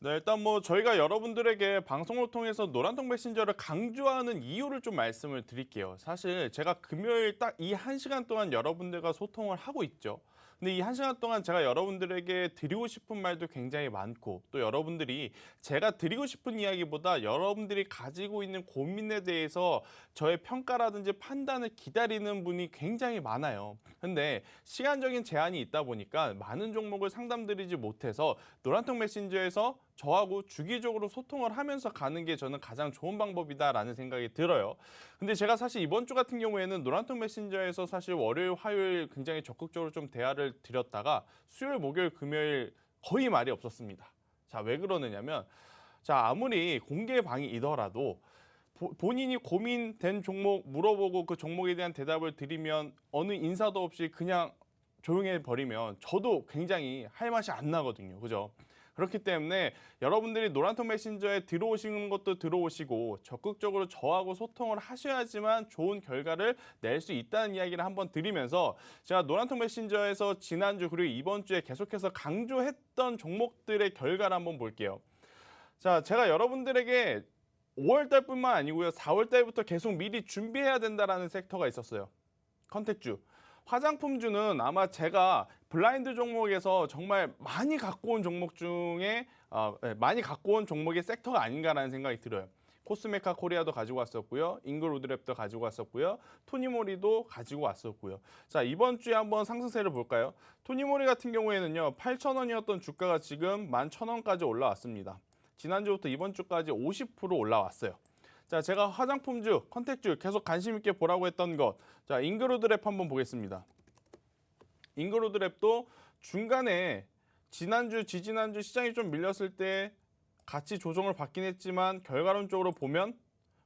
네, 일단 뭐 저희가 여러분들에게 방송을 통해서 노란통 메신저를 강조하는 이유를 좀 말씀을 드릴게요. 사실 제가 금요일 딱 이 한 시간 동안 여러분들과 소통을 하고 있죠. 근데 이 한 시간 동안 제가 여러분들에게 드리고 싶은 말도 굉장히 많고 또 여러분들이 제가 드리고 싶은 이야기보다 여러분들이 가지고 있는 고민에 대해서 저의 평가라든지 판단을 기다리는 분이 굉장히 많아요. 근데 시간적인 제한이 있다 보니까 많은 종목을 상담드리지 못해서 노란통 메신저에서 저하고 주기적으로 소통을 하면서 가는 게 저는 가장 좋은 방법이다라는 생각이 들어요. 근데 제가 사실 이번 주 같은 경우에는 노란통 메신저에서 사실 월요일, 화요일 굉장히 적극적으로 좀 대화를 드렸다가 수요일, 목요일, 금요일 거의 말이 없었습니다. 자, 왜 그러느냐면 자, 아무리 공개 방이더라도 본인이 고민된 종목 물어보고 그 종목에 대한 대답을 드리면 어느 인사도 없이 그냥 조용해 버리면 저도 굉장히 할 맛이 안 나거든요. 그죠? 그렇기 때문에 여러분들이 노란통 메신저에 들어오시는 것도 들어오시고 적극적으로 저하고 소통을 하셔야지만 좋은 결과를 낼 수 있다는 이야기를 한번 드리면서 제가 노란통 메신저에서 지난주 그리고 이번 주에 계속해서 강조했던 종목들의 결과를 한번 볼게요. 자, 제가 여러분들에게 5월 달뿐만 아니고요. 4월 달부터 계속 미리 준비해야 된다라는 섹터가 있었어요. 컨택주. 화장품주는 아마 제가 블라인드 종목에서 정말 많이 갖고 온 종목 중에 많이 갖고 온 종목의 섹터가 아닌가라는 생각이 들어요. 코스메카 코리아도 가지고 왔었고요. 잉그로드랩도 가지고 왔었고요. 토니모리도 가지고 왔었고요. 자, 이번 주에 한번 상승세를 볼까요? 토니모리 같은 경우에는요. 8,000원이었던 주가가 지금 11,000원까지 올라왔습니다. 지난주부터 이번 주까지 50% 올라왔어요. 자, 제가 화장품주, 컨택주 계속 관심 있게 보라고 했던 것. 자, 잉그로드랩 한번 보겠습니다. 잉그로드랩도 중간에 지난주, 지지난주 시장이 좀 밀렸을 때 같이 조정을 받긴 했지만 결과론적으로 보면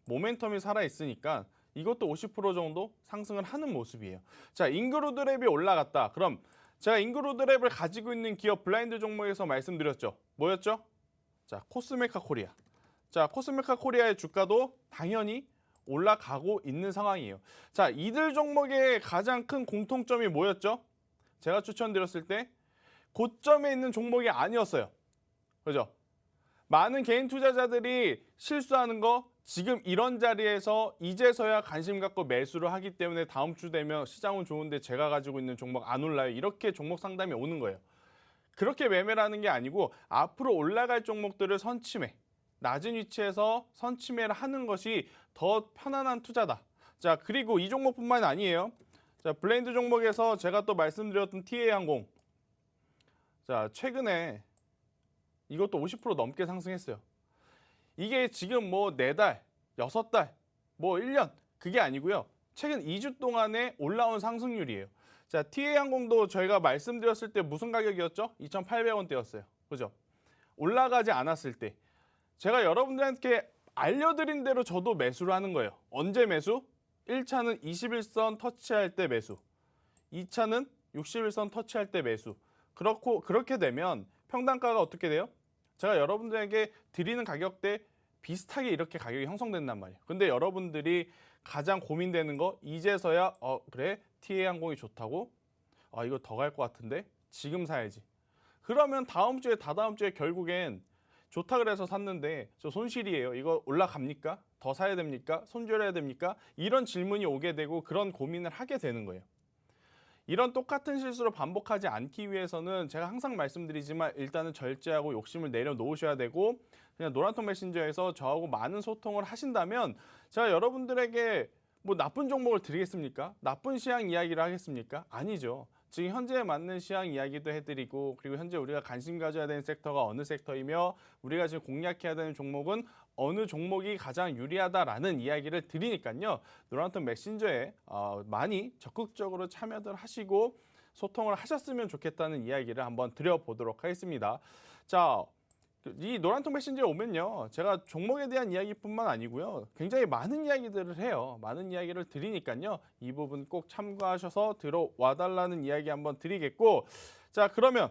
모멘텀이 살아있으니까 이것도 50% 정도 상승을 하는 모습이에요. 자, 잉그로드랩이 올라갔다. 그럼 제가 잉그로드랩을 가지고 있는 기업 블라인드 종목에서 말씀드렸죠. 뭐였죠? 자, 코스메카 코리아. 자, 코스메카 코리아의 주가도 당연히 올라가고 있는 상황이에요. 자, 이들 종목의 가장 큰 공통점이 뭐였죠? 제가 추천드렸을 때 고점에 있는 종목이 아니었어요. 그죠? 많은 개인 투자자들이 실수하는 거 지금 이런 자리에서 이제서야 관심 갖고 매수를 하기 때문에 다음 주 되면 시장은 좋은데 제가 가지고 있는 종목 안 올라요. 이렇게 종목 상담이 오는 거예요. 그렇게 매매를 하는 게 아니고 앞으로 올라갈 종목들을 선침해. 낮은 위치에서 선침해를 하는 것이 더 편안한 투자다. 자, 그리고 이 종목뿐만 아니에요. 자, 블레인드 종목에서 제가 또 말씀드렸던 TA항공. 자, 최근에 이것도 50% 넘게 상승했어요. 이게 지금 뭐 4달, 6달, 뭐 1년 그게 아니고요. 최근 2주 동안에 올라온 상승률이에요. 자, TA항공도 저희가 말씀드렸을 때 무슨 가격이었죠? 2,800원대였어요. 그죠? 올라가지 않았을 때 제가 여러분들한테 알려드린 대로 저도 매수를 하는 거예요. 언제 매수? 1차는 21선 터치할 때 매수. 2차는 61선 터치할 때 매수. 그렇게 되면 평단가가 어떻게 돼요? 제가 여러분들에게 드리는 가격대 비슷하게 이렇게 가격이 형성된단 말이에요. 근데 여러분들이 가장 고민되는 거 이제서야 그래 TA항공이 좋다고? 이거 더 갈 것 같은데? 지금 사야지. 그러면 다음 주에 다다음 주에 결국엔 좋다 그래서 샀는데 저 손실이에요. 이거 올라갑니까? 더 사야 됩니까? 손절해야 됩니까? 이런 질문이 오게 되고 그런 고민을 하게 되는 거예요. 이런 똑같은 실수를 반복하지 않기 위해서는 제가 항상 말씀드리지만 일단은 절제하고 욕심을 내려놓으셔야 되고 그냥 노란통 메신저에서 저하고 많은 소통을 하신다면 제가 여러분들에게 뭐 나쁜 종목을 드리겠습니까? 나쁜 시황 이야기를 하겠습니까? 아니죠. 지금 현재에 맞는 시황 이야기도 해드리고 그리고 현재 우리가 관심 가져야 되는 섹터가 어느 섹터이며 우리가 지금 공략해야 되는 종목은 어느 종목이 가장 유리하다라는 이야기를 드리니까요. 노란통 메신저에 많이 적극적으로 참여들 하시고 소통을 하셨으면 좋겠다는 이야기를 한번 드려보도록 하겠습니다. 자, 이 노란통 메신저에 오면요. 제가 종목에 대한 이야기뿐만 아니고요. 굉장히 많은 이야기들을 해요. 많은 이야기를 드리니까요. 이 부분 꼭 참고하셔서 들어와 달라는 이야기 한번 드리겠고 자, 그러면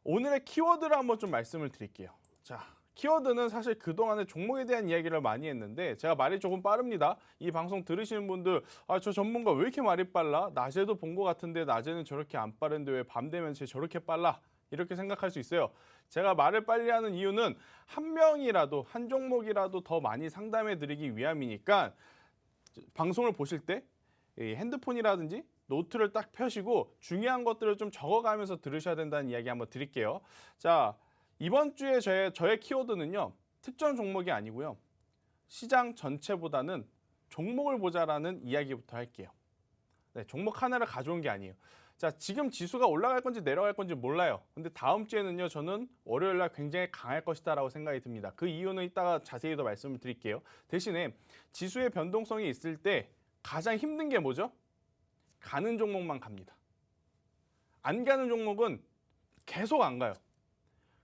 오늘의 키워드를 한번 좀 말씀을 드릴게요. 자, 키워드는 사실 그동안에 종목에 대한 이야기를 많이 했는데 제가 말이 조금 빠릅니다. 이 방송 들으시는 분들 저 전문가 왜 이렇게 말이 빨라? 낮에도 본 것 같은데 낮에는 저렇게 안 빠른데 왜 밤 되면 저렇게 빨라? 이렇게 생각할 수 있어요. 제가 말을 빨리 하는 이유는 한 명이라도 한 종목이라도 더 많이 상담해 드리기 위함이니까 방송을 보실 때 핸드폰이라든지 노트를 딱 펴시고 중요한 것들을 좀 적어가면서 들으셔야 된다는 이야기 한번 드릴게요. 자, 이번 주에 저의 키워드는요. 특정 종목이 아니고요. 시장 전체보다는 종목을 보자라는 이야기부터 할게요. 네, 종목 하나를 가져온 게 아니에요. 자, 지금 지수가 올라갈 건지 내려갈 건지 몰라요. 근데 다음 주에는요, 저는 월요일 날 굉장히 강할 것이다라고 생각이 듭니다. 그 이유는 이따가 자세히 더 말씀을 드릴게요. 대신에 지수의 변동성이 있을 때 가장 힘든 게 뭐죠? 가는 종목만 갑니다. 안 가는 종목은 계속 안 가요.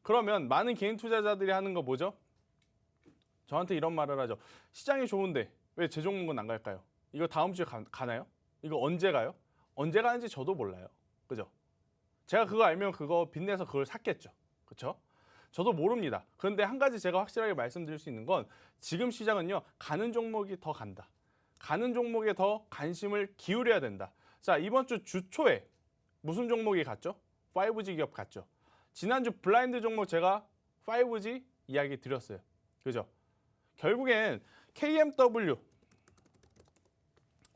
그러면 많은 개인 투자자들이 하는 거 뭐죠? 저한테 이런 말을 하죠. 시장이 좋은데 왜 제 종목은 안 갈까요? 이거 다음 주에 가나요? 이거 언제 가요? 언제 가는지 저도 몰라요. 그죠? 제가 그거 알면 그거 빚내서 그걸 샀겠죠. 그렇죠? 저도 모릅니다. 그런데 한 가지 제가 확실하게 말씀드릴 수 있는 건 지금 시장은요. 가는 종목이 더 간다. 가는 종목에 더 관심을 기울여야 된다. 자, 이번 주 주초에 무슨 종목이 갔죠? 5G 기업 갔죠. 지난주 블라인드 종목 제가 5G 이야기 드렸어요. 그죠? 결국엔 KMW,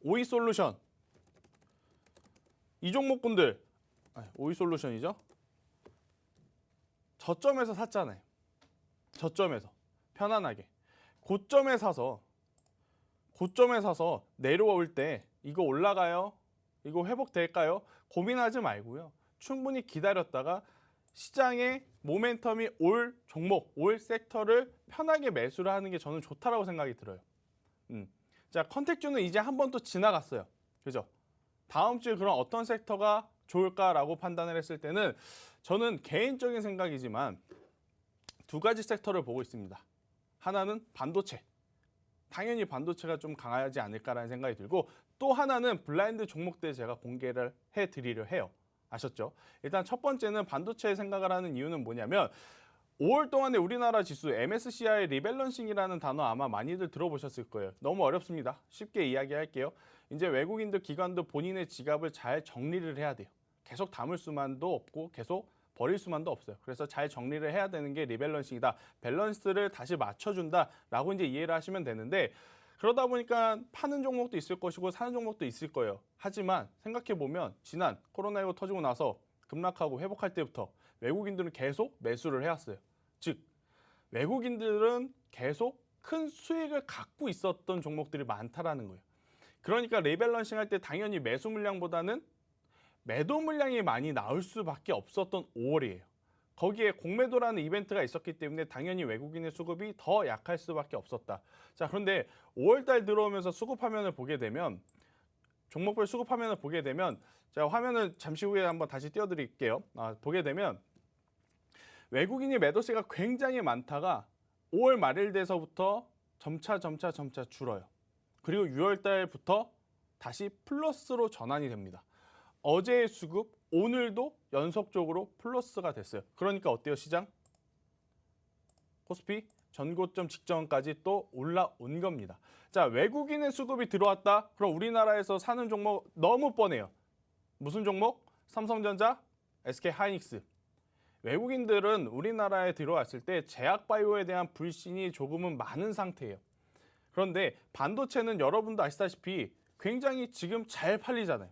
오이솔루션 이 종목군들 오이솔루션이죠. 저점에서 샀잖아요. 저점에서 편안하게 고점에 사서 내려올 때 이거 올라가요? 이거 회복될까요? 고민하지 말고요. 충분히 기다렸다가 시장의 모멘텀이 올 종목, 올 섹터를 편하게 매수를 하는 게 저는 좋다라고 생각이 들어요. 자, 컨택주는 이제 한 번 또 지나갔어요. 그죠? 다음 주에 그럼 어떤 섹터가 좋을까라고 판단을 했을 때는 저는 개인적인 생각이지만 두 가지 섹터를 보고 있습니다. 하나는 반도체. 당연히 반도체가 좀 강하지 않을까라는 생각이 들고 또 하나는 블라인드 종목들 제가 공개를 해드리려 해요. 아셨죠? 일단 첫 번째는 반도체 생각을 하는 이유는 뭐냐면 5월 동안에 우리나라 지수 MSCI 리밸런싱이라는 단어 아마 많이들 들어보셨을 거예요. 너무 어렵습니다. 쉽게 이야기할게요. 이제 외국인들 기관도 본인의 지갑을 잘 정리를 해야 돼요. 계속 담을 수만도 없고 계속 버릴 수만도 없어요. 그래서 잘 정리를 해야 되는 게 리밸런싱이다. 밸런스를 다시 맞춰준다라고 이제 이해를 하시면 되는데 그러다 보니까 파는 종목도 있을 것이고 사는 종목도 있을 거예요. 하지만 생각해보면 지난 코로나19 터지고 나서 급락하고 회복할 때부터 외국인들은 계속 매수를 해왔어요. 즉 외국인들은 계속 큰 수익을 갖고 있었던 종목들이 많다라는 거예요. 그러니까 리밸런싱 할 때 당연히 매수 물량보다는 매도 물량이 많이 나올 수밖에 없었던 5월이에요. 거기에 공매도라는 이벤트가 있었기 때문에 당연히 외국인의 수급이 더 약할 수밖에 없었다. 자, 그런데 5월달 들어오면서 수급 화면을 보게 되면 종목별 수급 화면을 보게 되면 제가 화면을 잠시 후에 한번 다시 띄워드릴게요. 보게 되면 외국인이 매도세가 굉장히 많다가 5월 말일 돼서부터 점차 줄어요. 그리고 6월 달부터 다시 플러스로 전환이 됩니다. 어제의 수급, 오늘도 연속적으로 플러스가 됐어요. 그러니까 어때요, 시장? 코스피 전고점 직전까지 또 올라온 겁니다. 자, 외국인의 수급이 들어왔다? 그럼 우리나라에서 사는 종목 너무 뻔해요. 무슨 종목? 삼성전자, SK하이닉스. 외국인들은 우리나라에 들어왔을 때 제약바이오에 대한 불신이 조금은 많은 상태예요. 그런데 반도체는 여러분도 아시다시피 굉장히 지금 잘 팔리잖아요.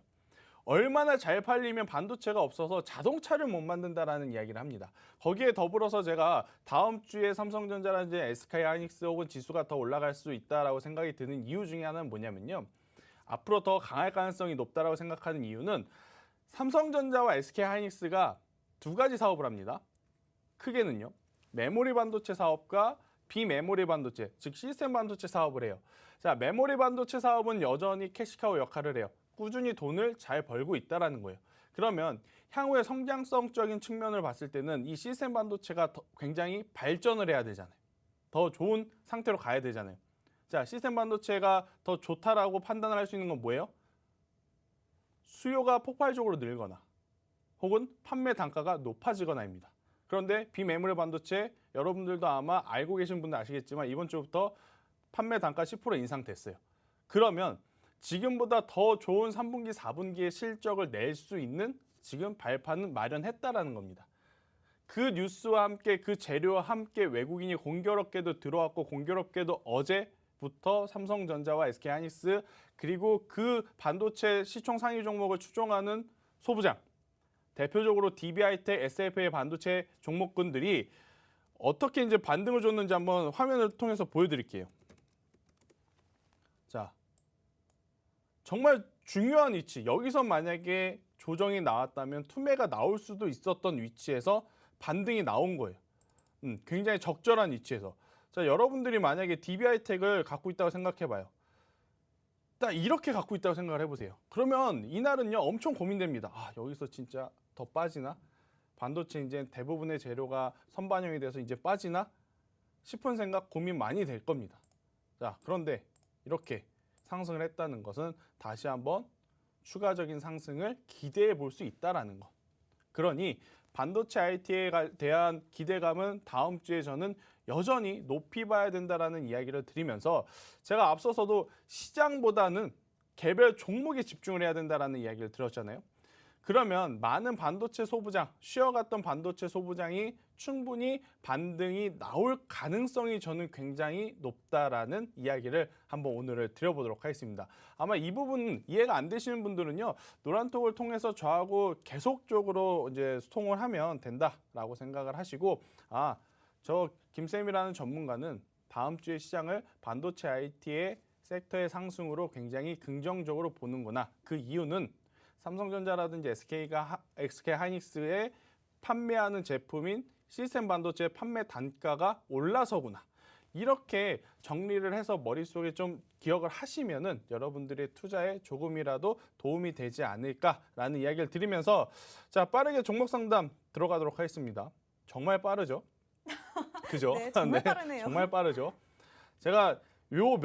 얼마나 잘 팔리면 반도체가 없어서 자동차를 못 만든다라는 이야기를 합니다. 거기에 더불어서 제가 다음 주에 삼성전자라든지 SK하이닉스 혹은 지수가 더 올라갈 수 있다라고 생각이 드는 이유 중에 하나는 뭐냐면요. 앞으로 더 강할 가능성이 높다라고 생각하는 이유는 삼성전자와 SK하이닉스가 두 가지 사업을 합니다. 크게는요. 메모리 반도체 사업과 비메모리 반도체, 즉 시스템 반도체 사업을 해요. 자, 메모리 반도체 사업은 여전히 캐시카우 역할을 해요. 꾸준히 돈을 잘 벌고 있다는 거예요. 그러면 향후의 성장성적인 측면을 봤을 때는 이 시스템 반도체가 굉장히 발전을 해야 되잖아요. 더 좋은 상태로 가야 되잖아요. 자, 시스템 반도체가 더 좋다라고 판단을 할 수 있는 건 뭐예요? 수요가 폭발적으로 늘거나 혹은 판매 단가가 높아지거나입니다. 그런데 비메모리 반도체 여러분들도 아마 알고 계신 분들 아시겠지만 이번 주부터 판매 단가 10% 인상됐어요. 그러면 지금보다 더 좋은 3분기, 4분기의 실적을 낼 수 있는 지금 발판은 마련했다라는 겁니다. 그 뉴스와 함께 그 재료와 함께 외국인이 공교롭게도 들어왔고 공교롭게도 어제부터 삼성전자와 SK하이닉스 그리고 그 반도체 시총 상위 종목을 추종하는 소부장 대표적으로 DB하이텍, SFA 반도체 종목군들이 어떻게 이제 반등을 줬는지 한번 화면을 통해서 보여드릴게요. 자, 정말 중요한 위치. 여기서 만약에 조정이 나왔다면 투매가 나올 수도 있었던 위치에서 반등이 나온 거예요. 굉장히 적절한 위치에서. 자, 여러분들이 만약에 DB하이텍을 갖고 있다고 생각해봐요. 딱 이렇게 갖고 있다고 생각을 해보세요. 그러면 이날은요 엄청 고민됩니다. 아, 여기서 진짜 더 빠지나? 반도체 이제 대부분의 재료가 선반영이 돼서 이제 빠지나? 싶은 생각 고민 많이 될 겁니다. 자, 그런데 이렇게 상승을 했다는 것은 다시 한번 추가적인 상승을 기대해 볼 수 있다라는 것. 그러니 반도체 IT에 대한 기대감은 다음 주에 저는 여전히 높이 봐야 된다라는 이야기를 드리면서 제가 앞서서도 시장보다는 개별 종목에 집중을 해야 된다라는 이야기를 드렸잖아요. 그러면 많은 반도체 소부장, 쉬어갔던 반도체 소부장이 충분히 반등이 나올 가능성이 저는 굉장히 높다라는 이야기를 한번 오늘을 드려보도록 하겠습니다. 아마 이 부분 이해가 안 되시는 분들은요, 노란톡을 통해서 저하고 계속적으로 이제 소통을 하면 된다라고 생각을 하시고, 아, 저 김쌤이라는 전문가는 다음 주의 시장을 반도체 IT의 섹터의 상승으로 굉장히 긍정적으로 보는구나. 그 이유는 삼성전자라든지 SK하이닉스에 판매하는 제품인 시스템 반도체 판매 단가가 올라서구나. 이렇게 정리를 해서 머릿속에 좀 기억을 하시면은 여러분들의 투자에 조금이라도 도움이 되지 않을까라는 이야기를 드리면서 자, 빠르게 종목 상담 들어가도록 하겠습니다. 정말 빠르죠? 그죠? 네, 정말 네, 빠르네요. 정말 빠르죠. 제가 요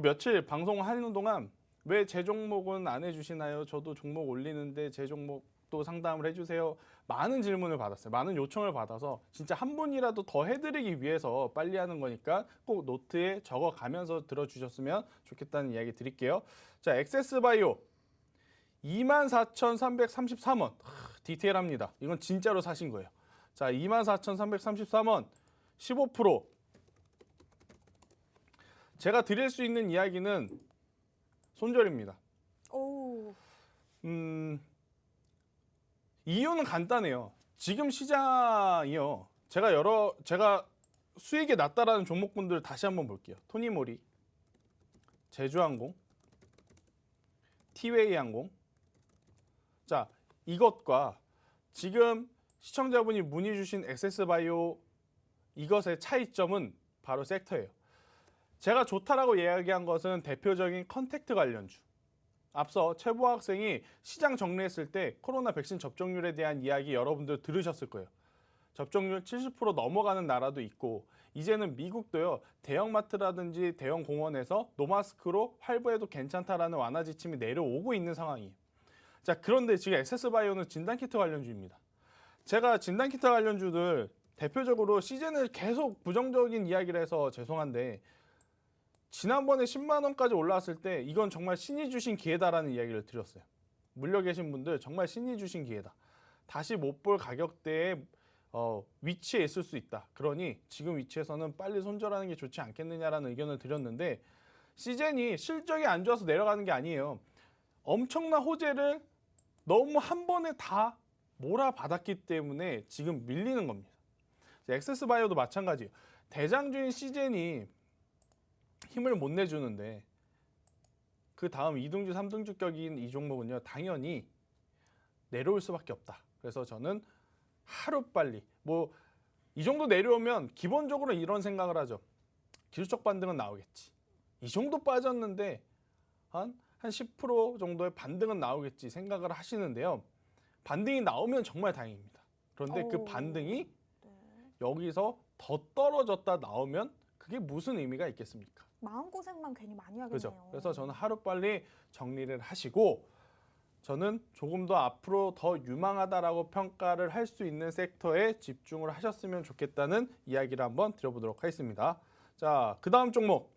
며칠 방송하는 동안 왜 제 종목은 안 해주시나요? 저도 종목 올리는데 제 종목도 상담을 해주세요. 많은 질문을 받았어요. 많은 요청을 받아서 진짜 한 분이라도 더 해드리기 위해서 빨리 하는 거니까 꼭 노트에 적어가면서 들어주셨으면 좋겠다는 이야기 드릴게요. 자, 엑세스바이오 24,333원. 디테일합니다. 이건 진짜로 사신 거예요. 자, 24,333원 15%. 제가 드릴 수 있는 이야기는 손절입니다. 오. 이유는 간단해요. 지금 시장이요. 제가 수익이 낮다라는 종목군들 다시 한번 볼게요. 토니모리, 제주항공, 티웨이항공. 자, 이것과 지금 시청자분이 문의 주신 엑세스바이오 이것의 차이점은 바로 섹터예요. 제가 좋다라고 이야기한 것은 대표적인 컨택트 관련주. 앞서 최보 학생이 시장 정리했을 때 코로나 백신 접종률에 대한 이야기 여러분들 들으셨을 거예요. 접종률 70% 넘어가는 나라도 있고 이제는 미국도요. 대형마트라든지 대형 공원에서 노마스크로 활보해도 괜찮다라는 완화 지침이 내려오고 있는 상황이에요. 자, 그런데 지금 엑세스바이오는 진단키트 관련주입니다. 제가 진단키트 관련주들 대표적으로 시즌을 계속 부정적인 이야기를 해서 죄송한데 지난번에 10만 원까지 올라왔을 때 이건 정말 신이 주신 기회다라는 이야기를 드렸어요. 물려 계신 분들 정말 신이 주신 기회다. 다시 못 볼 가격대에 위치에 있을 수 있다. 그러니 지금 위치에서는 빨리 손절하는 게 좋지 않겠느냐라는 의견을 드렸는데 시즌이 실적이 안 좋아서 내려가는 게 아니에요. 엄청난 호재를 너무 한 번에 다 몰아받았기 때문에 지금 밀리는 겁니다. 엑세스바이오도 마찬가지예요. 대장주인 시즌이 힘을 못 내주는데 그 다음 2등주, 3등주 격인 이 종목은요. 당연히 내려올 수밖에 없다. 그래서 저는 하루빨리 이 정도 내려오면 기본적으로 이런 생각을 하죠. 기술적 반등은 나오겠지. 이 정도 빠졌는데 한 10% 정도의 반등은 나오겠지 생각을 하시는데요. 반등이 나오면 정말 다행입니다. 그런데 그 반등이 여기서 더 떨어졌다 나오면 그게 무슨 의미가 있겠습니까? 마음고생만 괜히 많이 하겠네요. 그렇죠. 그래서 저는 하루빨리 정리를 하시고 저는 조금 더 앞으로 더 유망하다라고 평가를 할 수 있는 섹터에 집중을 하셨으면 좋겠다는 이야기를 한번 드려보도록 하겠습니다. 자, 그 다음 종목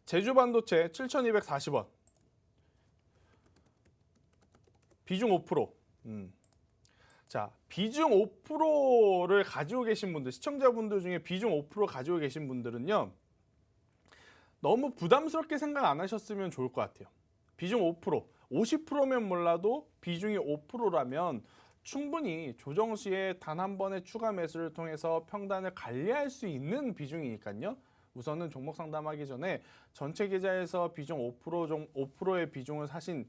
제주반도체 7,240원 비중 5%. 자, 비중 5%를 가지고 계신 분들, 시청자분들 중에 비중 5% 가지고 계신 분들은요. 너무 부담스럽게 생각 안 하셨으면 좋을 것 같아요. 비중 5%, 50%면 몰라도 비중이 5%라면 충분히 조정 시에 단 한 번의 추가 매수를 통해서 평단을 관리할 수 있는 비중이니까요. 우선은 종목 상담하기 전에 전체 계좌에서 비중 5%의 비중을 사신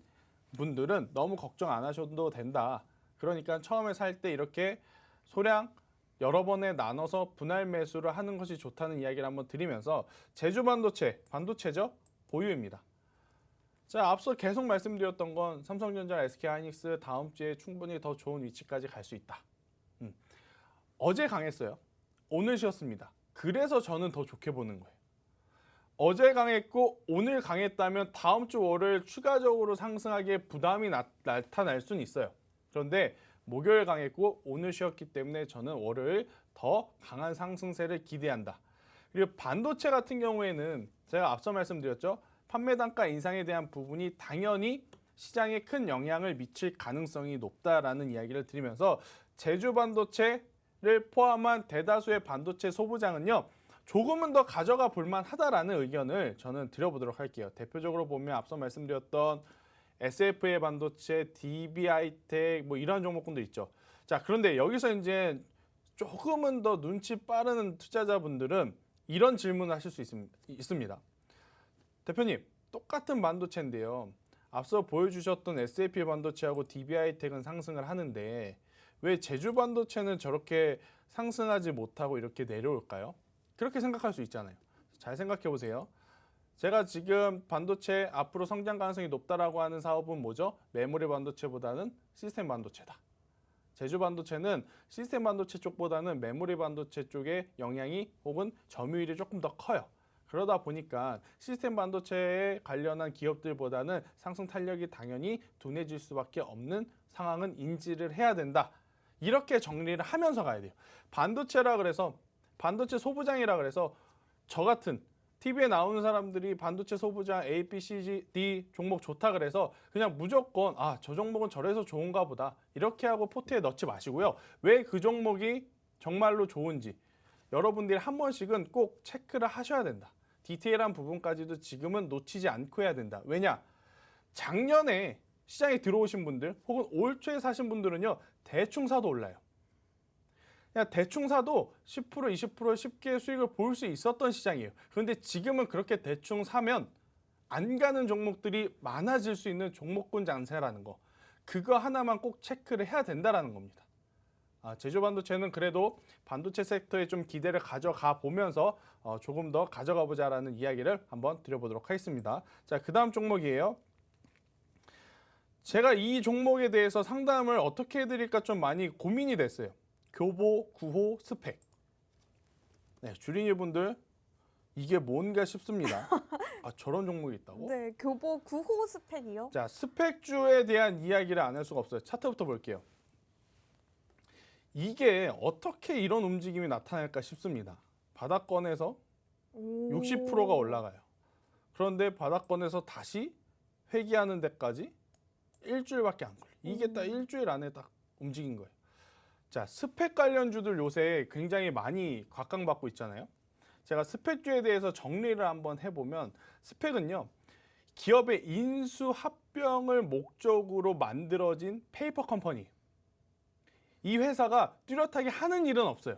분들은 너무 걱정 안 하셔도 된다. 그러니까 처음에 살 때 이렇게 소량 여러 번에 나눠서 분할 매수를 하는 것이 좋다는 이야기를 한번 드리면서 제주 반도체죠? 보유입니다. 자, 앞서 계속 말씀드렸던 건 삼성전자, SK하이닉스 다음 주에 충분히 더 좋은 위치까지 갈 수 있다. 어제 강했어요. 오늘 쉬었습니다. 그래서 저는 더 좋게 보는 거예요. 어제 강했고 오늘 강했다면 다음 주 월요일 추가적으로 상승하기에 부담이 나타날 수는 있어요. 그런데 목요일 강했고 오늘 쉬었기 때문에 저는 월요일 더 강한 상승세를 기대한다. 그리고 반도체 같은 경우에는 제가 앞서 말씀드렸죠. 판매 단가 인상에 대한 부분이 당연히 시장에 큰 영향을 미칠 가능성이 높다라는 이야기를 드리면서 제주 반도체를 포함한 대다수의 반도체 소부장은요. 조금은 더 가져가 볼만 하다라는 의견을 저는 드려보도록 할게요. 대표적으로 보면 앞서 말씀드렸던 SFA 반도체, DB하이텍 뭐 이런 종목군도 있죠. 자, 그런데 여기서 이제 조금은 더 눈치 빠른 투자자분들은 이런 질문을 하실 수 있습니다. 대표님, 똑같은 반도체인데요. 앞서 보여주셨던 SFA 반도체하고 DB하이텍은 상승을 하는데 왜 제주 반도체는 저렇게 상승하지 못하고 이렇게 내려올까요? 그렇게 생각할 수 있잖아요. 잘 생각해 보세요. 제가 지금 반도체 앞으로 성장 가능성이 높다라고 하는 사업은 뭐죠? 메모리 반도체보다는 시스템 반도체다. 제주 반도체는 시스템 반도체 쪽보다는 메모리 반도체 쪽의 영향이 혹은 점유율이 조금 더 커요. 그러다 보니까 시스템 반도체에 관련한 기업들보다는 상승 탄력이 당연히 둔해질 수밖에 없는 상황은 인지를 해야 된다. 이렇게 정리를 하면서 가야 돼요. 반도체라 그래서 반도체 소부장이라 그래서 저 같은 TV에 나오는 사람들이 반도체 소부장 A, B, C, D 종목 좋다 그래서 그냥 무조건 저 종목은 저래서 좋은가 보다 이렇게 하고 포트에 넣지 마시고요. 왜 그 종목이 정말로 좋은지 여러분들이 한 번씩은 꼭 체크를 하셔야 된다. 디테일한 부분까지도 지금은 놓치지 않고 해야 된다. 왜냐? 작년에 시장에 들어오신 분들 혹은 올 초에 사신 분들은요. 대충 사도 올라요. 그냥 대충 사도 10%, 20% 쉽게 수익을 볼 수 있었던 시장이에요. 그런데 지금은 그렇게 대충 사면 안 가는 종목들이 많아질 수 있는 종목군 장세라는 거. 그거 하나만 꼭 체크를 해야 된다는 겁니다. 제주 반도체는 그래도 반도체 섹터에 좀 기대를 가져가 보면서 조금 더 가져가 보자라는 이야기를 한번 드려보도록 하겠습니다. 자, 그 다음 종목이에요. 제가 이 종목에 대해서 상담을 어떻게 해드릴까 좀 많이 고민이 됐어요. 교보 9호 스펙. 네, 주린이 분들 이게 뭔가 싶습니다. 저런 종목이 있다고? 네, 교보 9호 스펙이요. 자, 스펙주에 대한 이야기를 안 할 수가 없어요. 차트부터 볼게요. 이게 어떻게 이런 움직임이 나타날까 싶습니다. 바닥권에서 60%가 올라가요. 그런데 바닥권에서 다시 회귀하는 데까지 일주일밖에 안 걸려요. 이게 딱 일주일 안에 딱 움직인 거예요. 자, 스펙 관련주들 요새 굉장히 많이 각광받고 있잖아요. 제가 스펙주에 대해서 정리를 한번 해보면 스펙은요. 기업의 인수 합병을 목적으로 만들어진 페이퍼 컴퍼니. 이 회사가 뚜렷하게 하는 일은 없어요.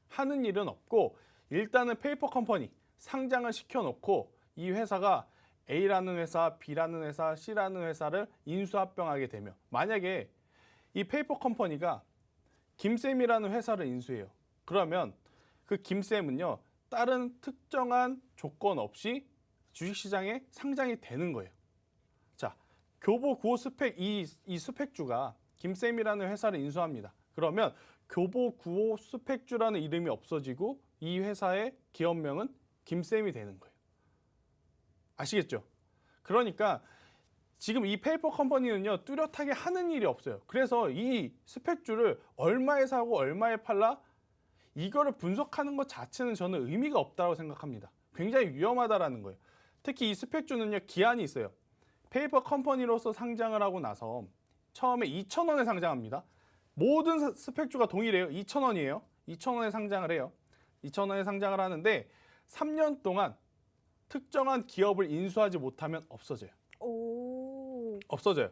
하는 일은 없고 일단은 페이퍼 컴퍼니 상장을 시켜놓고 이 회사가 A라는 회사, B라는 회사, C라는 회사를 인수합병하게 되면 만약에 이 페이퍼 컴퍼니가 김쌤이라는 회사를 인수해요. 그러면 그 김쌤은요. 다른 특정한 조건 없이 주식시장에 상장이 되는 거예요. 자, 교보 9호 스펙 이 스펙주가 김쌤이라는 회사를 인수합니다. 그러면 교보 9호 스펙주라는 이름이 없어지고 이 회사의 기업명은 김쌤이 되는 거예요. 아시겠죠? 그러니까 지금 이 페이퍼 컴퍼니는요. 뚜렷하게 하는 일이 없어요. 그래서 이 스펙주를 얼마에 사고 얼마에 팔라? 이거를 분석하는 것 자체는 저는 의미가 없다고 생각합니다. 굉장히 위험하다라는 거예요. 특히 이 스펙주는요. 기한이 있어요. 페이퍼 컴퍼니로서 상장을 하고 나서 처음에 2,000원에 상장합니다. 모든 스펙주가 동일해요. 2,000원이에요. 2,000원에 상장을 해요. 2,000원에 상장을 하는데 3년 동안 특정한 기업을 인수하지 못하면 없어져요. 오. 없어져요.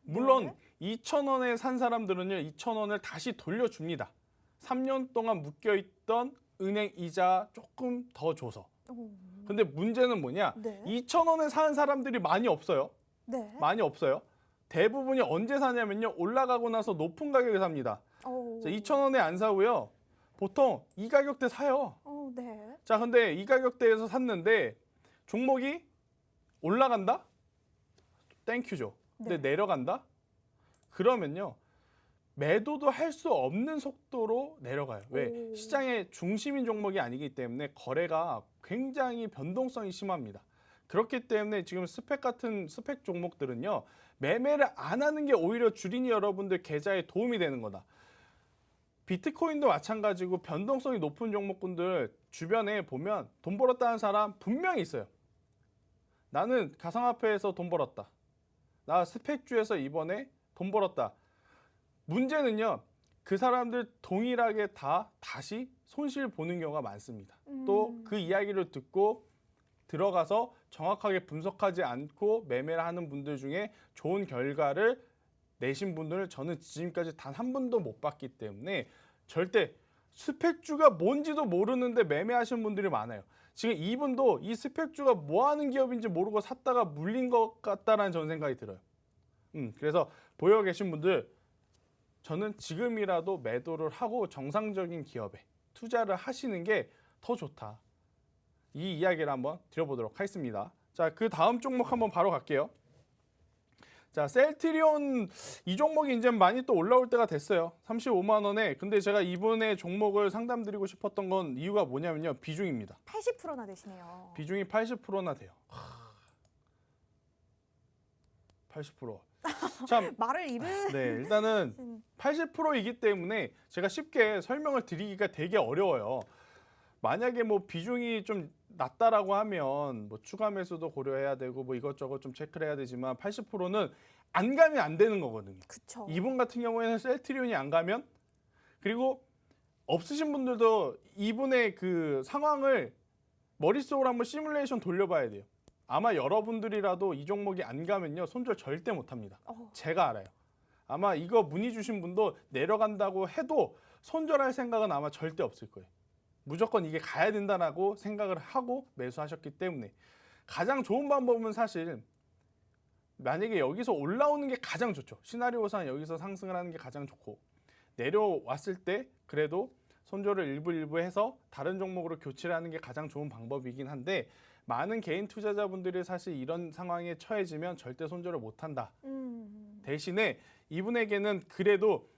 물론 네. 2,000원에 산 사람들은요. 2,000원을 다시 돌려줍니다. 3년 동안 묶여있던 은행 이자 조금 더 줘서. 오. 근데 문제는 뭐냐? 네. 2,000원에 사는 사람들이 많이 없어요. 네. 많이 없어요. 대부분이 언제 사냐면요. 올라가고 나서 높은 가격에 삽니다. 오. 2,000원에 안 사고요. 보통 이 가격대 사요. 오, 네. 자, 근데 이 가격대에서 샀는데 종목이 올라간다? 땡큐죠. 근데 네. 내려간다? 그러면요. 매도도 할 수 없는 속도로 내려가요. 왜? 오. 시장의 중심인 종목이 아니기 때문에 거래가 굉장히 변동성이 심합니다. 그렇기 때문에 지금 스펙 같은 스펙 종목들은요. 매매를 안 하는 게 오히려 주린이 여러분들 계좌에 도움이 되는 거다. 비트코인도 마찬가지고 변동성이 높은 종목군들 주변에 보면 돈 벌었다는 사람 분명히 있어요. 나는 가상화폐에서 돈 벌었다. 나 스펙주에서 이번에 돈 벌었다. 문제는요. 그 사람들 동일하게 다 다시 손실 보는 경우가 많습니다. 또 그 이야기를 듣고 들어가서 정확하게 분석하지 않고 매매를 하는 분들 중에 좋은 결과를 내신 분들을 저는 지금까지 단 한 번도 못 봤기 때문에 절대 스펙주가 뭔지도 모르는데 매매하시는 분들이 많아요. 지금 이분도 이 스펙주가 뭐 하는 기업인지 모르고 샀다가 물린 것 같다라는 저는 생각이 들어요. 그래서 보여 계신 분들 저는 지금이라도 매도를 하고 정상적인 기업에 투자를 하시는 게 더 좋다. 이 이야기를 한번 드려보도록 하겠습니다. 자, 그 다음 종목 한번 바로 갈게요. 자, 셀트리온 이 종목이 이제 많이 또 올라올 때가 됐어요. 35만 원에. 근데 제가 이분의 종목을 상담드리고 싶었던 건 이유가 뭐냐면요. 비중입니다. 80%나 되시네요. 비중이 80%나 돼요. 80%. 참 말을 잃은. 네, 일단은 80%이기 때문에 제가 쉽게 설명을 드리기가 되게 어려워요. 만약에 뭐 비중이 좀 낮다라고 하면 뭐 추가 매수도 고려해야 되고 뭐 이것저것 좀 체크를 해야 되지만 80%는 안 가면 안 되는 거거든요. 그쵸. 이분 같은 경우에는 셀트리온이 안 가면 그리고 없으신 분들도 이분의 그 상황을 머릿속으로 한번 시뮬레이션 돌려봐야 돼요. 아마 여러분들이라도 이 종목이 안 가면요 손절 절대 못합니다. 제가 알아요. 아마 이거 문의 주신 분도 내려간다고 해도 손절할 생각은 아마 절대 없을 거예요. 무조건 이게 가야 된다라고 생각을 하고 매수하셨기 때문에 가장 좋은 방법은 사실 만약에 여기서 올라오는 게 가장 좋죠. 시나리오상 여기서 상승을 하는 게 가장 좋고 내려왔을 때 그래도 손절을 일부 해서 다른 종목으로 교체를 하는 게 가장 좋은 방법이긴 한데 많은 개인 투자자분들이 사실 이런 상황에 처해지면 절대 손절을 못한다. 대신에 이분에게는 그래도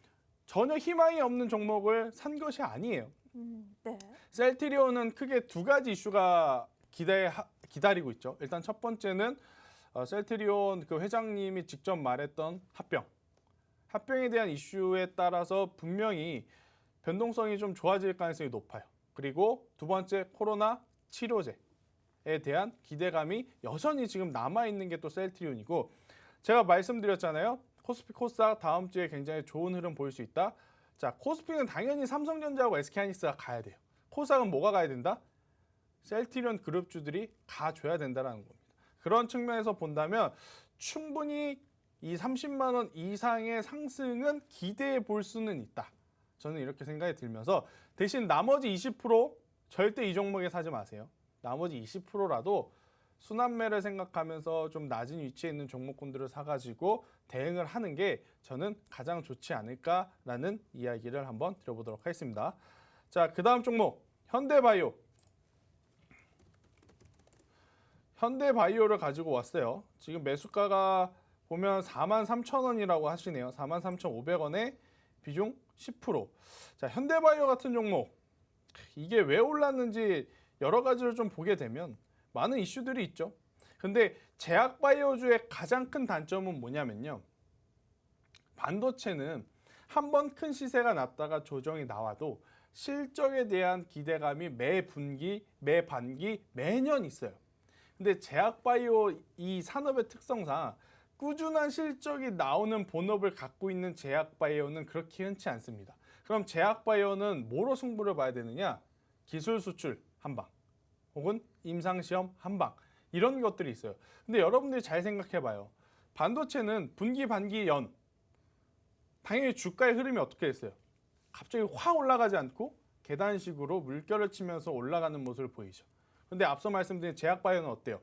전혀 희망이 없는 종목을 산 것이 아니에요. 네. 셀트리온은 크게 두 가지 이슈가 기다리고 있죠. 일단 첫 번째는 셀트리온 그 회장님이 직접 말했던 합병에 대한 이슈에 따라서 분명히 변동성이 좀 좋아질 가능성이 높아요. 그리고 두 번째 코로나 치료제에 대한 기대감이 여전히 지금 남아있는 게 또 셀트리온이고 제가 말씀드렸잖아요. 코스피 코스닥 다음 주에 굉장히 좋은 흐름 보일 수 있다. 자, 코스피는 당연히 삼성전자하고 SK하이닉스가 가야 돼요. 코스닥은 뭐가 가야 된다? 셀트리온 그룹주들이 가줘야 된다는 겁니다. 그런 측면에서 본다면 충분히 이 30만 원 이상의 상승은 기대해 볼 수는 있다. 저는 이렇게 생각이 들면서 대신 나머지 20% 절대 이 종목에 사지 마세요. 나머지 20%라도 순환매를 생각하면서 좀 낮은 위치에 있는 종목군들을 사가지고 대응을 하는 게 저는 가장 좋지 않을까라는 이야기를 한번 드려보도록 하겠습니다. 자, 그 다음 종목 현대바이오. 현대바이오를 가지고 왔어요. 지금 매수가가 보면 43,000원이라고 하시네요. 43,500원에 비중 10%. 자, 현대바이오 같은 종목 이게 왜 올랐는지 여러 가지를 좀 보게 되면 많은 이슈들이 있죠. 근데 제약바이오주의 가장 큰 단점은 뭐냐면요. 반도체는 한번 큰 시세가 났다가 조정이 나와도 실적에 대한 기대감이 매 분기, 매 반기, 매년 있어요. 근데 제약바이오 이 산업의 특성상 꾸준한 실적이 나오는 본업을 갖고 있는 제약바이오는 그렇게 흔치 않습니다. 그럼 제약바이오는 뭐로 승부를 봐야 되느냐? 기술 수출 한 방, 혹은 임상시험 한 방, 이런 것들이 있어요. 근데 여러분들이 잘 생각해봐요. 반도체는 분기, 반기, 연, 당연히 주가의 흐름이 어떻게 됐어요? 갑자기 확 올라가지 않고 계단식으로 물결을 치면서 올라가는 모습을 보이죠. 근데 앞서 말씀드린 제약바이오는 어때요?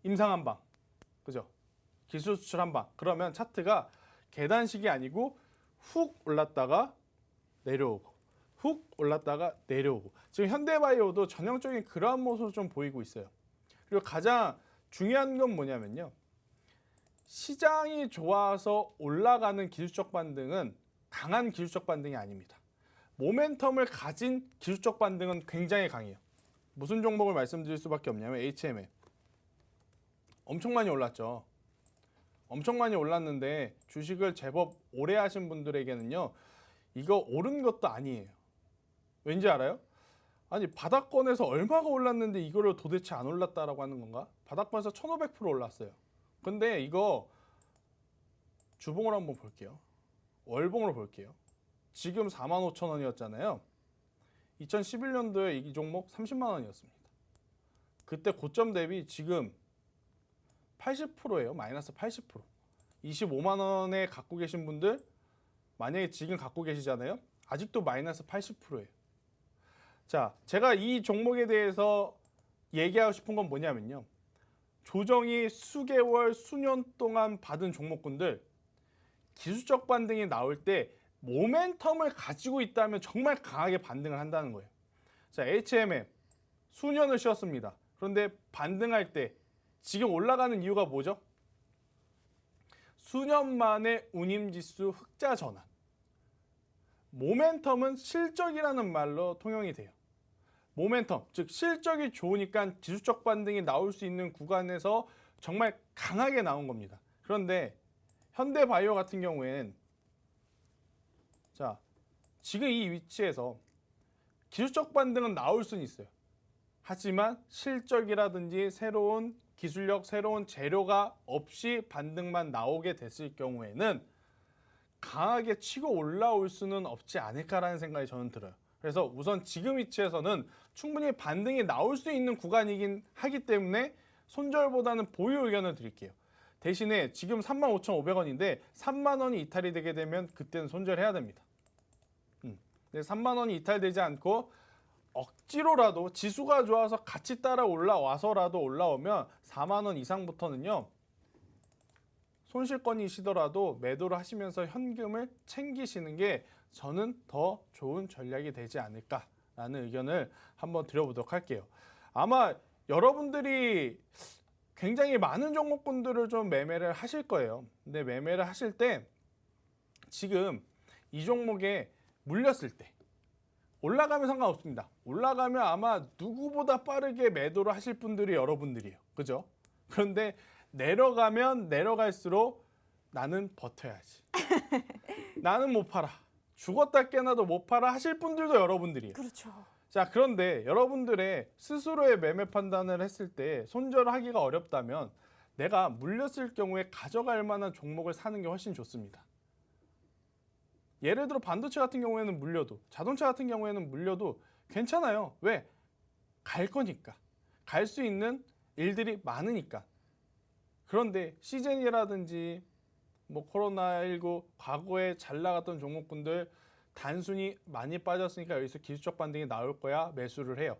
임상 한 방, 그죠? 기술 수출 한 방. 그러면 차트가 계단식이 아니고 훅 올랐다가 내려오고, 훅 올랐다가 내려오고. 지금 현대바이오도 전형적인 그러한 모습을 좀 보이고 있어요. 그리고 가장 중요한 건 뭐냐면요, 시장이 좋아서 올라가는 기술적 반등은 강한 기술적 반등이 아닙니다. 모멘텀을 가진 기술적 반등은 굉장히 강해요. 무슨 종목을 말씀드릴 수밖에 없냐면 HMM. 엄청 많이 올랐죠. 엄청 많이 올랐는데 주식을 제법 오래 하신 분들에게는요, 이거 오른 것도 아니에요. 왠지 알아요? 아니, 바닥권에서 얼마가 올랐는데 이거를 도대체 안 올랐다라고 하는 건가? 바닥권에서 1500% 올랐어요. 근데 이거 주봉으로 한번 볼게요. 월봉으로 볼게요. 지금 45,000원이었잖아요. 2011년도에 이 종목 30만 원이었습니다. 그때 고점 대비 지금 80%예요. 마이너스 80%. 25만 원에 갖고 계신 분들, 만약에 지금 갖고 계시잖아요. 아직도 마이너스 80%예요. 자, 제가 이 종목에 대해서 얘기하고 싶은 건 뭐냐면요, 조정이 수개월, 수년 동안 받은 종목군들, 기술적 반등이 나올 때 모멘텀을 가지고 있다면 정말 강하게 반등을 한다는 거예요. 자, HMM 수년을 쉬었습니다. 그런데 반등할 때 지금 올라가는 이유가 뭐죠? 수년 만에 운임지수 흑자 전환. 모멘텀은 실적이라는 말로 통용이 돼요. 모멘텀, 즉 실적이 좋으니까 기술적 반등이 나올 수 있는 구간에서 정말 강하게 나온 겁니다. 그런데 현대바이오 같은 경우에는, 자, 지금 이 위치에서 기술적 반등은 나올 수는 있어요. 하지만 실적이라든지 새로운 기술력, 새로운 재료가 없이 반등만 나오게 됐을 경우에는 강하게 치고 올라올 수는 없지 않을까라는 생각이 저는 들어요. 그래서 우선 지금 위치에서는 충분히 반등이 나올 수 있는 구간이긴 하기 때문에 손절보다는 보유 의견을 드릴게요. 대신에 지금 35,500원인데 3만 원이 이탈이 되게 되면 그때는 손절해야 됩니다. 근데 3만 원이 이탈되지 않고 억지로라도 지수가 좋아서 같이 따라 올라와서라도 올라오면 4만 원 이상부터는요, 손실권이시더라도 매도를 하시면서 현금을 챙기시는 게 저는 더 좋은 전략이 되지 않을까라는 의견을 한번 드려보도록 할게요. 아마 여러분들이 굉장히 많은 종목군들을 좀 매매를 하실 거예요. 근데 매매를 하실 때 지금 이 종목에 물렸을 때, 올라가면 상관없습니다. 올라가면 아마 누구보다 빠르게 매도를 하실 분들이 여러분들이에요. 그죠? 그런데 내려가면 내려갈수록 나는 버텨야지. 나는 못 팔아. 죽었다 깨나도 못 팔아 하실 분들도 여러분들이에요. 그렇죠. 자, 그런데 여러분들의 스스로의 매매 판단을 했을 때 손절하기가 어렵다면 내가 물렸을 경우에 가져갈 만한 종목을 사는 게 훨씬 좋습니다. 예를 들어 반도체 같은 경우에는 물려도, 자동차 같은 경우에는 물려도 괜찮아요. 왜? 갈 거니까. 갈 수 있는 일들이 많으니까. 그런데 시즌이라든지 뭐 코로나19 과거에 잘 나갔던 종목군들 단순히 많이 빠졌으니까 여기서 기술적 반등이 나올 거야 매수를 해요.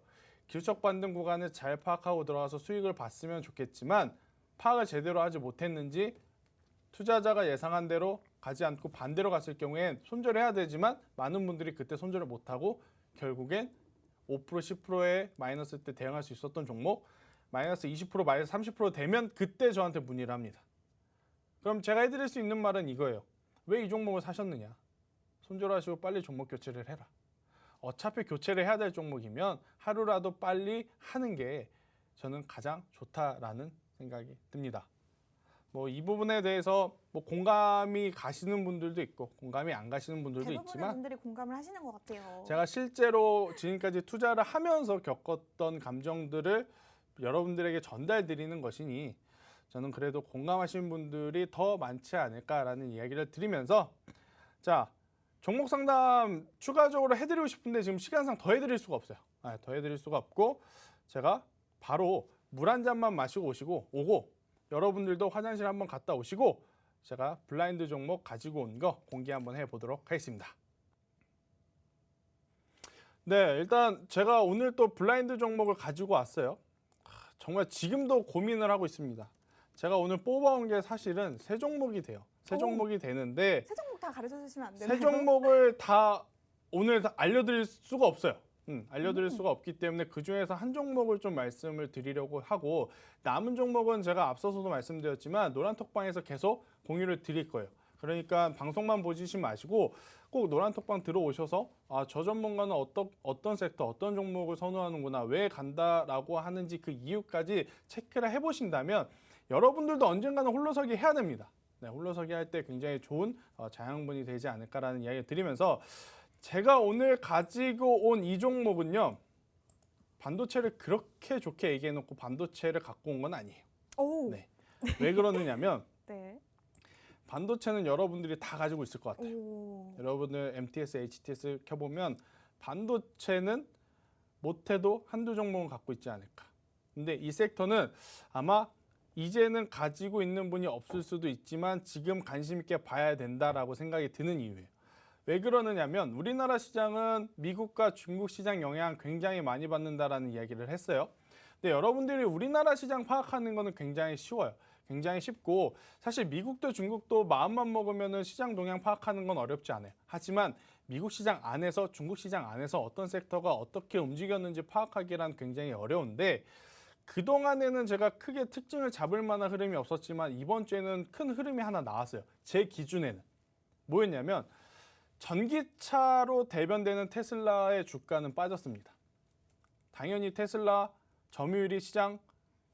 기술적 반등 구간을 잘 파악하고 들어가서 수익을 봤으면 좋겠지만 파악을 제대로 하지 못했는지 투자자가 예상한 대로 가지 않고 반대로 갔을 경우엔 손절해야 되지만 많은 분들이 그때 손절을 못하고 결국엔 5% 10%의 마이너스 때 대응할 수 있었던 종목 마이너스 20% 마이너스 30% 되면 그때 저한테 문의를 합니다. 그럼 제가 해드릴 수 있는 말은 이거예요. 왜 이 종목을 사셨느냐? 손절하시고 빨리 종목 교체를 해라. 어차피 교체를 해야 될 종목이면 하루라도 빨리 하는 게 저는 가장 좋다라는 생각이 듭니다. 뭐 이 부분에 대해서 뭐 공감이 가시는 분들도 있고 공감이 안 가시는 분들도 대부분의 있지만 분들이 공감을 하시는 것 같아요. 제가 실제로 지금까지 투자를 하면서 겪었던 감정들을 여러분들에게 전달드리는 것이니 저는 그래도 공감하시는 분들이 더 많지 않을까라는 이야기를 드리면서 자, 종목 상담 추가적으로 해드리고 싶은데 지금 시간상 더 해드릴 수가 없어요. 더 해드릴 수가 없고 제가 바로 물 한 잔만 마시고 오고 여러분들도 화장실 한번 갔다 오시고 제가 블라인드 종목 가지고 온 거 공개 한번 해보도록 하겠습니다. 네, 일단 제가 오늘 또 블라인드 종목을 가지고 왔어요. 정말 지금도 고민을 하고 있습니다. 제가 오늘 뽑아온 게 사실은 세 종목이 돼요. 세 종목이 되는데 세 종목 다 가르쳐 주시면 안 되나요? 세 종목을 다 오늘 다 알려드릴 수가 없어요. 알려드릴 수가 없기 때문에 그 중에서 한 종목을 좀 말씀을 드리려고 하고 남은 종목은 제가 앞서서도 말씀드렸지만 노란톡방에서 계속 공유를 드릴 거예요. 그러니까 방송만 보시지 마시고 꼭 노란톡방 들어오셔서 저 전문가는 어떤 섹터, 어떤 종목을 선호하는구나, 왜 간다라고 하는지 그 이유까지 체크를 해보신다면 여러분들도 언젠가는 홀로서기 해야 됩니다. 네, 홀로서기 할 때 굉장히 좋은 자양분이 되지 않을까라는 이야기를 드리면서 제가 오늘 가지고 온 이 종목은요. 반도체를 그렇게 좋게 얘기해놓고 반도체를 갖고 온 건 아니에요. 오. 네. 왜 그러느냐면 네. 반도체는 여러분들이 다 가지고 있을 것 같아요. 오. 여러분들 MTS, HTS 켜보면 반도체는 못해도 한두 종목은 갖고 있지 않을까. 근데 이 섹터는 아마 이제는 가지고 있는 분이 없을 수도 있지만 지금 관심 있게 봐야 된다라고 생각이 드는 이유예요. 왜 그러느냐면 우리나라 시장은 미국과 중국 시장 영향 굉장히 많이 받는다라는 이야기를 했어요. 근데 여러분들이 우리나라 시장 파악하는 거는 굉장히 쉬워요. 굉장히 쉽고 사실 미국도 중국도 마음만 먹으면 시장 동향 파악하는 건 어렵지 않아요. 하지만 미국 시장 안에서 중국 시장 안에서 어떤 섹터가 어떻게 움직였는지 파악하기란 굉장히 어려운데 그동안에는 제가 크게 특징을 잡을 만한 흐름이 없었지만 이번 주에는 큰 흐름이 하나 나왔어요. 제 기준에는. 뭐였냐면 전기차로 대변되는 테슬라의 주가는 빠졌습니다. 당연히 테슬라 점유율이 시장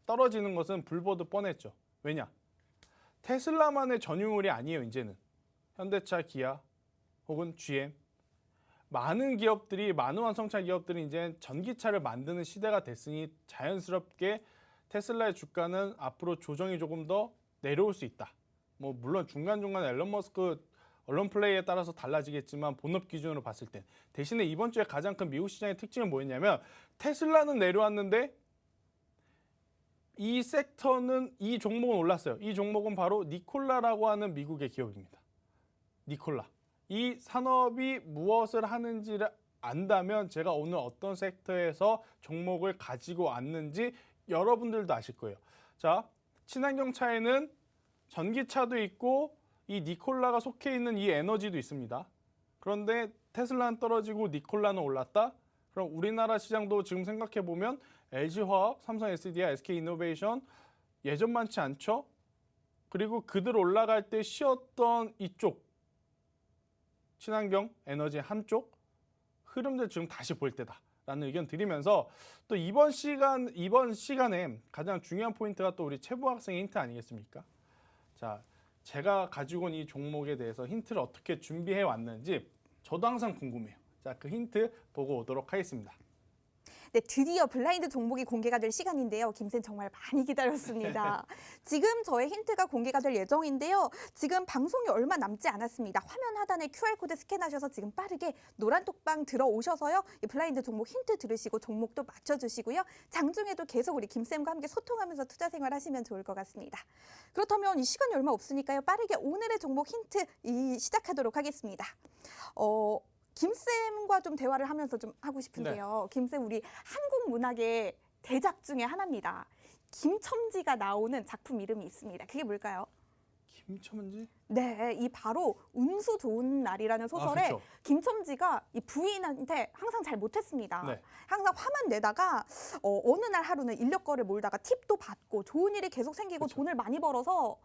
떨어지는 것은 불보듯 뻔했죠. 왜냐? 테슬라만의 전유물이 아니에요. 이제는 현대차, 기아 혹은 GM 많은 기업들이 많은 완성차 기업들이 이제 전기차를 만드는 시대가 됐으니 자연스럽게 테슬라의 주가는 앞으로 조정이 조금 더 내려올 수 있다. 뭐 물론 중간중간 앨런 머스크 언론 플레이에 따라서 달라지겠지만 본업 기준으로 봤을 때 대신에 이번 주에 가장 큰 미국 시장의 특징은 뭐였냐면 테슬라는 내려왔는데 이 섹터는 이 종목은 올랐어요. 이 종목은 바로 니콜라라고 하는 미국의 기업입니다. 니콜라. 이 산업이 무엇을 하는지를 안다면 제가 오늘 어떤 섹터에서 종목을 가지고 왔는지 여러분들도 아실 거예요. 자, 친환경차에는 전기차도 있고 이 니콜라가 속해 있는 이 에너지도 있습니다. 그런데 테슬라는 떨어지고 니콜라는 올랐다? 그럼 우리나라 시장도 지금 생각해보면 LG화학, 삼성 SDI, SK이노베이션 예전만치 않죠? 그리고 그들 올라갈 때 쉬었던 이쪽 친환경 에너지 한쪽 흐름들 지금 다시 볼 때다라는 의견 드리면서 또 이번 시간에 가장 중요한 포인트가 또 우리 최부 학생의 힌트 아니겠습니까? 자, 제가 가지고 온 이 종목에 대해서 힌트를 어떻게 준비해 왔는지 저도 항상 궁금해요. 자, 그 힌트 보고 오도록 하겠습니다. 네, 드디어 블라인드 종목이 공개가 될 시간인데요. 김쌤 정말 많이 기다렸습니다. 지금 저의 힌트가 공개가 될 예정인데요. 지금 방송이 얼마 남지 않았습니다. 화면 하단에 QR코드 스캔하셔서 지금 빠르게 노란톡방 들어오셔서요. 이 블라인드 종목 힌트 들으시고 종목도 맞춰주시고요. 장중에도 계속 우리 김쌤과 함께 소통하면서 투자 생활 하시면 좋을 것 같습니다. 그렇다면 이 시간이 얼마 없으니까요. 빠르게 오늘의 종목 힌트 시작하도록 하겠습니다. 김쌤과 좀 대화를 하면서 좀 하고 싶은데요. 김쌤 우리 한국 문학의 대작 중에 하나입니다. 김첨지가 나오는 작품 이름이 있습니다. 그게 뭘까요? 김첨지? 네, 이 바로 운수 좋은 날이라는 소설에 그렇죠. 김첨지가 이 부인한테 항상 잘 못했습니다. 네. 항상 화만 내다가 어느 날 하루는 인력거를 몰다가 팁도 받고 좋은 일이 계속 생기고 그렇죠. 돈을 많이 벌어서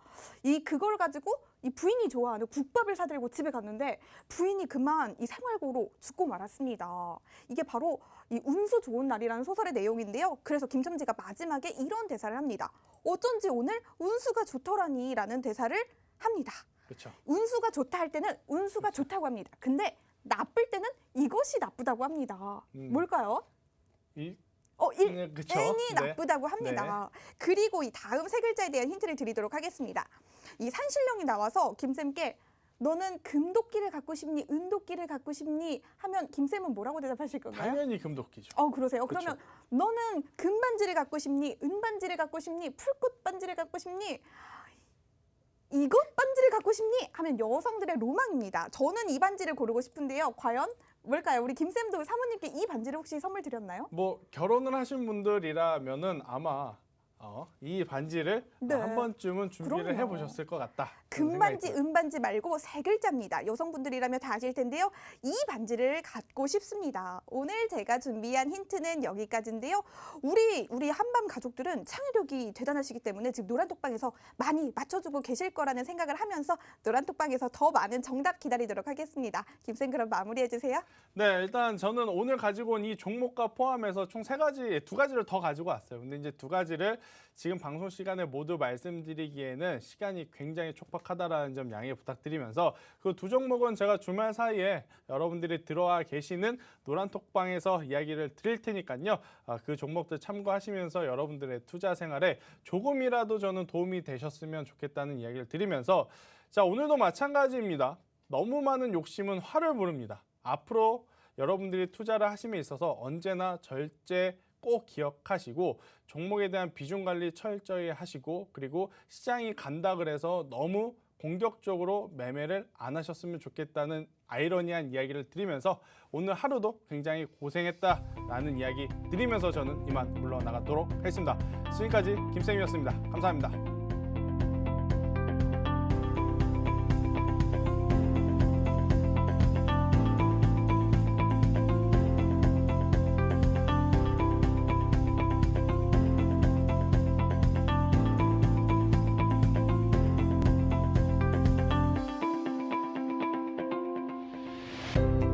그걸 가지고 이 부인이 좋아하는 국밥을 사들고 집에 갔는데 부인이 그만 이 생활고로 죽고 말았습니다. 이게 바로 이 운수 좋은 날이라는 소설의 내용인데요. 그래서 김첨지가 마지막에 이런 대사를 합니다. 어쩐지 오늘 운수가 좋더라니 라는 대사를 합니다. 그렇죠. 운수가 좋다 할 때는 운수가 좋다고 합니다. 근데 나쁠 때는 이것이 나쁘다고 합니다. 뭘까요? 이 그쵸? N이 네. 나쁘다고 합니다. 그리고 이 다음 세 글자에 대한 힌트를 드리도록 하겠습니다. 이 산신령이 나와서 김쌤께 너는 금도끼를 갖고 싶니? 은도끼를 갖고 싶니? 하면 김쌤은 뭐라고 대답하실 건가요? 당연히 금도끼죠. 그러세요? 그쵸. 그러면 너는 금반지를 갖고 싶니? 은반지를 갖고 싶니? 풀꽃 반지를 갖고 싶니? 이것 반지를 갖고 싶니? 하면 여성들의 로망입니다. 저는 이 반지를 고르고 싶은데요. 과연 뭘까요? 우리 김쌤도 사모님께 이 반지를 혹시 선물 드렸나요? 뭐 결혼을 하신 분들이라면은 아마 이 반지를 네. 한 번쯤은 준비를 그럼요. 해보셨을 것 같다. 금반지, 은반지 말고 세 글자입니다. 여성분들이라면 다 아실 텐데요. 이 반지를 갖고 싶습니다. 오늘 제가 준비한 힌트는 여기까지인데요. 우리 한밤 가족들은 창의력이 대단하시기 때문에 지금 노란톡방에서 많이 맞춰주고 계실 거라는 생각을 하면서 노란톡방에서 더 많은 정답 기다리도록 하겠습니다. 김쌤 그럼 마무리해주세요. 네, 일단 저는 오늘 가지고 온 이 종목과 포함해서 총 두 가지를 더 가지고 왔어요. 근데 이제 두 가지를 지금 방송 시간에 모두 말씀드리기에는 시간이 굉장히 촉박하다라는 점 양해 부탁드리면서 그 두 종목은 제가 주말 사이에 여러분들이 들어와 계시는 노란톡방에서 이야기를 드릴 테니까요. 그 종목들 참고하시면서 여러분들의 투자 생활에 조금이라도 저는 도움이 되셨으면 좋겠다는 이야기를 드리면서 자, 오늘도 마찬가지입니다. 너무 많은 욕심은 화를 부릅니다. 앞으로 여러분들이 투자를 하심에 있어서 언제나 절제 꼭 기억하시고 종목에 대한 비중 관리 철저히 하시고 그리고 시장이 간다 그래서 너무 공격적으로 매매를 안 하셨으면 좋겠다는 아이러니한 이야기를 드리면서 오늘 하루도 굉장히 고생했다라는 이야기 드리면서 저는 이만 물러나가도록 하겠습니다. 지금까지 김쌤이었습니다. 감사합니다.